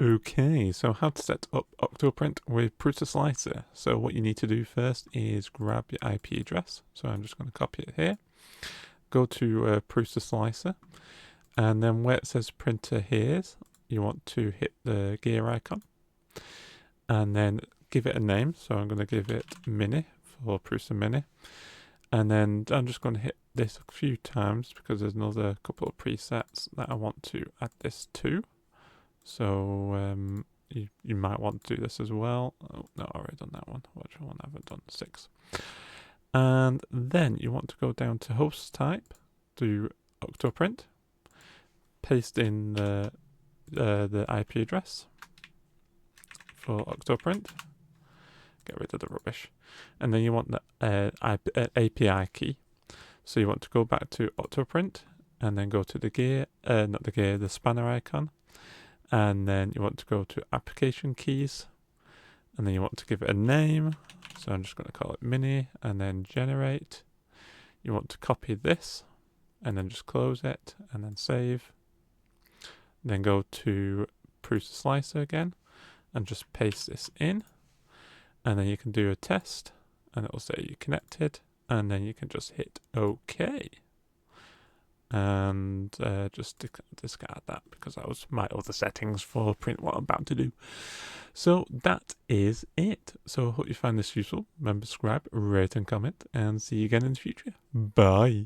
Okay, so how to set up OctoPrint with PrusaSlicer. So what you need to do first is grab your IP address. So I'm just going to copy it here. Go to PrusaSlicer, and then where it says printer here, you want to hit the gear icon, and then give it a name. So I'm going to give it Mini for Prusa Mini, and then I'm just going to hit this a few times because there's another couple of presets that I want to add this to. So you might want to do this as well. Oh, no, I've already done that one. Which one haven't done? 6. And then you want to go down to host type, do OctoPrint, paste in the IP address for OctoPrint, get rid of the rubbish, and then you want the API key. So you want to go back to OctoPrint and then go to the gear, not the gear, the spanner icon. And then you want to go to application keys, and then you want to give it a name. So I'm just going to call it Mini, and then generate. You want to copy this and then just close it and then save. Then go to PrusaSlicer again and just paste this in, and then you can do a test and it will say you're connected, and then you can just hit OK. And just discard that because that was my other settings for print what I'm about to do. So that is it. So I hope you find this useful. Remember, subscribe, rate and comment, and see you again in the future. Bye.